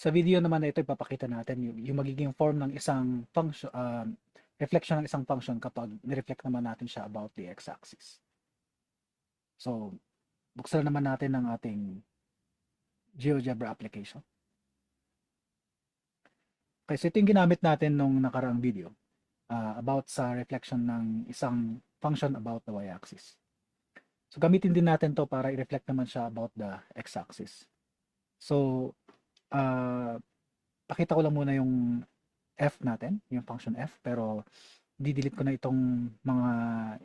Sa video naman na ito, ipapakita natin yung magiging form ng isang function, reflection ng isang function kapag nireflect naman natin siya about the x-axis. So, buksan naman natin ang ating GeoGebra application. Okay, so ito yung ginamit natin nung nakaraang video about sa reflection ng isang function about the y-axis. So, gamitin din natin to para i-reflect naman siya about the x-axis. So, pakita ko lang muna yung f natin, yung function f, pero didelete ko na itong mga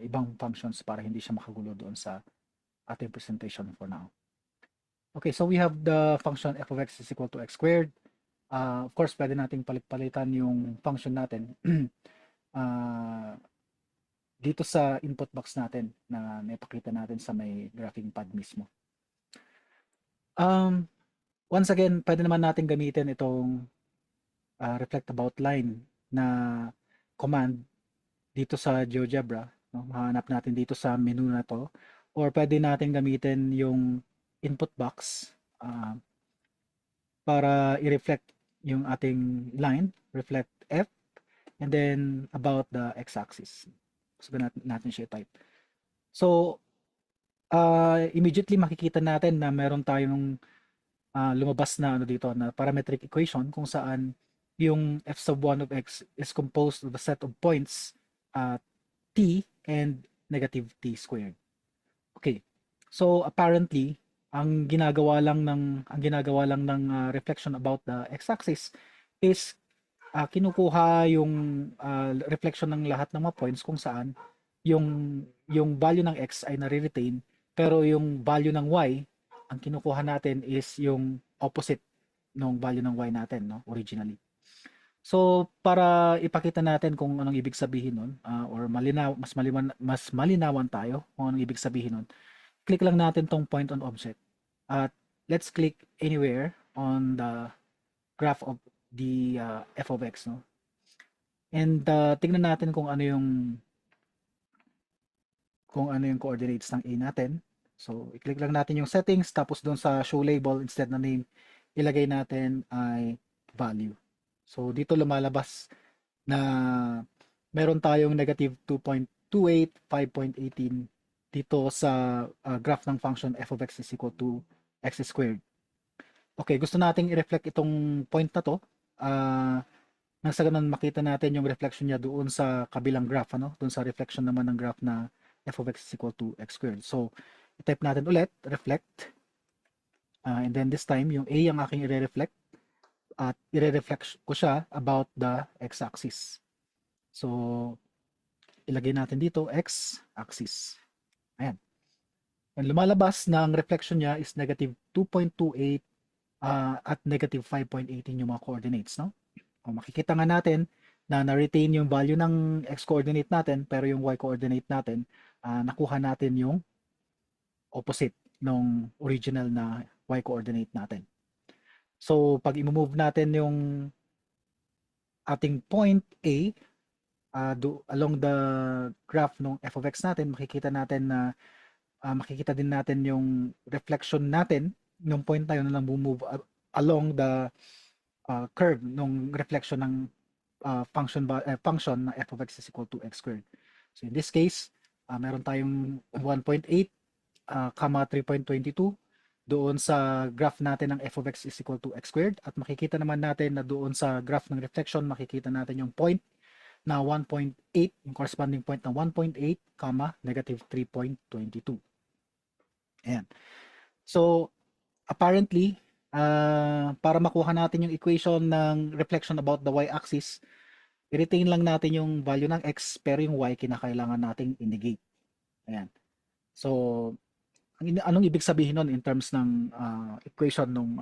ibang functions para hindi siya makagulo doon sa ating presentation for now. Okay, so we have the function f of x is equal to x squared. Of course, pwede nating palit-palitan yung function natin dito sa input box natin na naipakita natin sa may graphing pad mismo. Once again, pwede naman natin gamitin itong reflect about line na command dito sa GeoGebra. No? Mahanap natin dito sa menu na to. Or pwede natin gamitin yung input box para i-reflect yung ating line, reflect F, and then about the x-axis. So, natin siya type. So, immediately makikita natin na meron tayong lumabas na dito na parametric equation kung saan yung f sub 1 of x is composed of a set of points t and negative t squared. Okay. So apparently, ang ginagawa lang ng reflection about the x-axis is kinukuha yung reflection ng lahat ng mga points kung saan yung value ng x ay nare-retain pero yung value ng y ang kinukuha natin is yung opposite ng value ng y natin, no, originally. So, para ipakita natin kung anong ibig sabihin nun, or mas malinawan tayo kung anong ibig sabihin nun, click lang natin tong point on object. At let's click anywhere on the graph of the f of x, no? And tingnan natin kung ano yung coordinates ng a natin. So, i-click lang natin yung settings, tapos doon sa show label, instead na name, ilagay natin ay value. So, dito lumalabas na meron tayong negative 2.28, 5.18 dito sa graph ng function f of x is equal to x squared. Okay, gusto nating i-reflect itong point na to. Nang sa ganun makita natin yung reflection niya doon sa kabilang graph, ano? Doon sa reflection naman ng graph na f of x is equal to x squared. So, i-type natin ulit, reflect. And then this time, yung a ang aking i-reflect at i-reflect ko siya about the x-axis. So, ilagay natin dito x-axis. Ayan. And lumalabas na ang reflection niya is negative 2.28 at negative 5.18 yung mga coordinates, no? O, makikita nga natin na na-retain yung value ng x-coordinate natin pero yung y-coordinate natin, nakuha natin yung opposite ng original na y-coordinate natin. So, pag i-move natin yung ating point A along the graph ng f of x natin, makikita natin na makikita din natin yung reflection natin ng point na yun na move along the curve ng reflection ng function na f of x is equal to x squared. So in this case, meron tayong 1.8, 3.22 doon sa graph natin ng f of x is equal to x squared at makikita naman natin na doon sa graph ng reflection makikita natin yung point na 1.8, yung corresponding point na 1.8, negative 3.22. Ayan. So, apparently, para makuha natin yung equation ng reflection about the y-axis, i-retain lang natin yung value ng x, pero yung y kinakailangan nating i-negate. Ayan. So, anong ibig sabihin nun in terms ng equation nung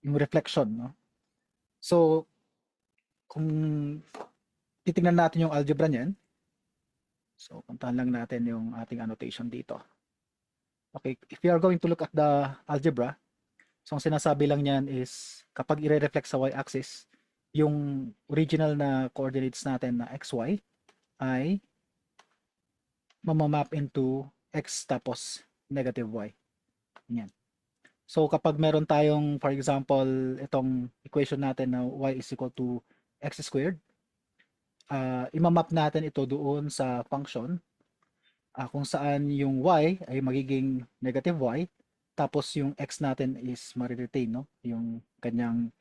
yung reflection, no? So, kung titingnan natin yung algebra niyan, so puntahan lang natin yung ating annotation dito. Okay, if you are going to look at the algebra, so ang sinasabi lang niyan is kapag i-reflect sa y-axis, yung original na coordinates natin na xy ay mamamap into x tapos negative y. Yan. So kapag meron tayong, for example, itong equation natin na y is equal to x squared, imamap natin ito doon sa function kung saan yung y ay magiging negative y, tapos yung x natin is mariretain, no? Yung kanyang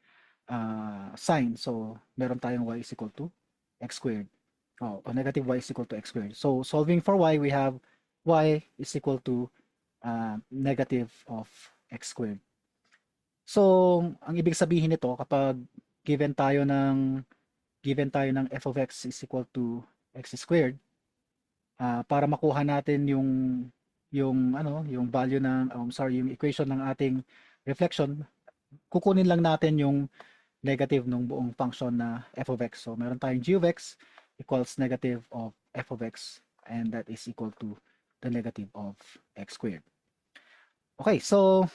sign. So, meron tayong y is equal to x squared. O negative y is equal to x squared. So, solving for y, we have y is equal to negative of x squared. So, ang ibig sabihin nito, kapag given tayo ng f of x is equal to x squared, para makuha natin yung value ng yung equation ng ating reflection, kukunin lang natin yung negative ng buong function na f of x. So meron tayong g of x equals negative of f of x, and that is equal to the negative of x squared. Okay, so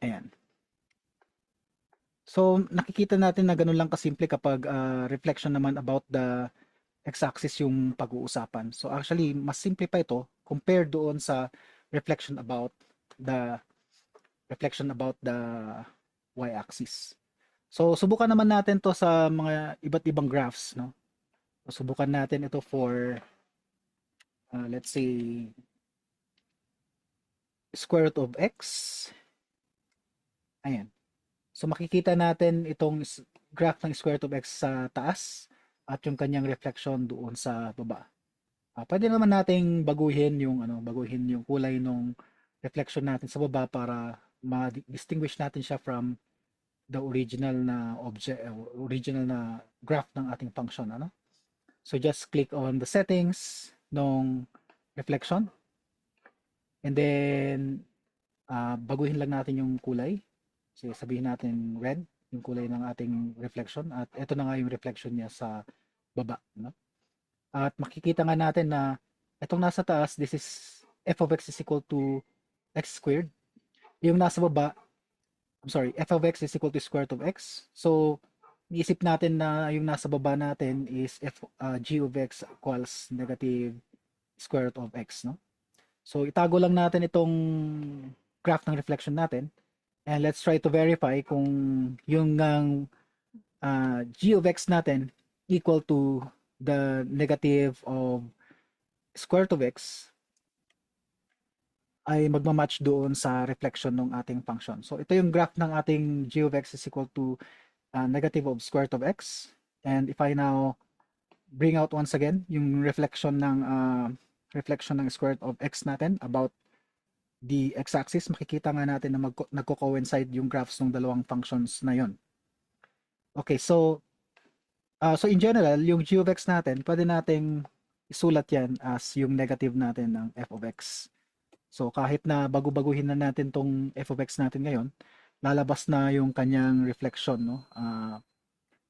ayan. So nakikita natin na ganun lang kasimple kapag reflection naman about the x-axis yung pag-uusapan. So actually, mas simple pa ito compared doon sa reflection about the y-axis. So subukan naman natin to sa mga iba't ibang graphs, no? So, subukan natin ito for let's say square root of x. Ayan. So makikita natin itong graph ng square root of x sa taas at yung kanyang reflection doon sa baba. Pwede naman nating baguhin yung kulay ng reflection natin sa baba para ma-distinguish natin siya from the original na original na graph ng ating function, ano? So just click on the settings ng reflection, and then baguhin lang natin yung kulay. So sabihin natin red, yung kulay ng ating reflection, at ito na nga yung reflection niya sa baba, no? At makikita nga natin na itong nasa taas, this is f of x is equal to x squared. Yung nasa baba, f of x is equal to square root of x. So, iisip natin na yung nasa baba natin is g of x equals negative square root of x, no? So, itago lang natin itong graph ng reflection natin. And let's try to verify kung yung g of x natin equal to the negative of square root of x ay magmamatch doon sa reflection ng ating function. So, ito yung graph ng ating g of x is equal to negative of square root of x. And if I now bring out once again yung reflection ng square root of x natin about the x-axis, makikita nga natin na nagko-coincide yung graphs ng dalawang functions na yon. Okay, so in general, yung g of x natin, pwede nating isulat yan as yung negative natin ng f of x. So kahit na bago-baguhin na natin tong f of x natin ngayon, lalabas na yung kanyang reflection, no?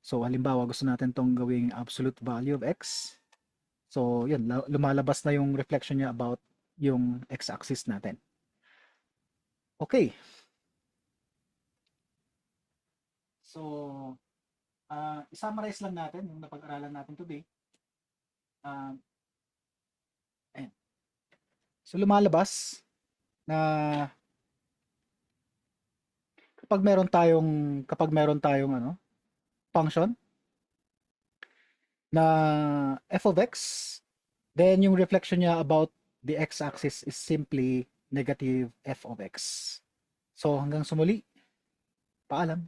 So halimbawa, gusto natin tong gawing absolute value of x. So yun, lumalabas na yung reflection niya about yung x-axis natin. Okay. So, i-summarize lang natin yung napag-aralan natin today. Ayan. So, lumalabas na kapag meron tayong function na f of x, then yung reflection niya about the x-axis is simply negative f of x. So, hanggang sumuli, paalam.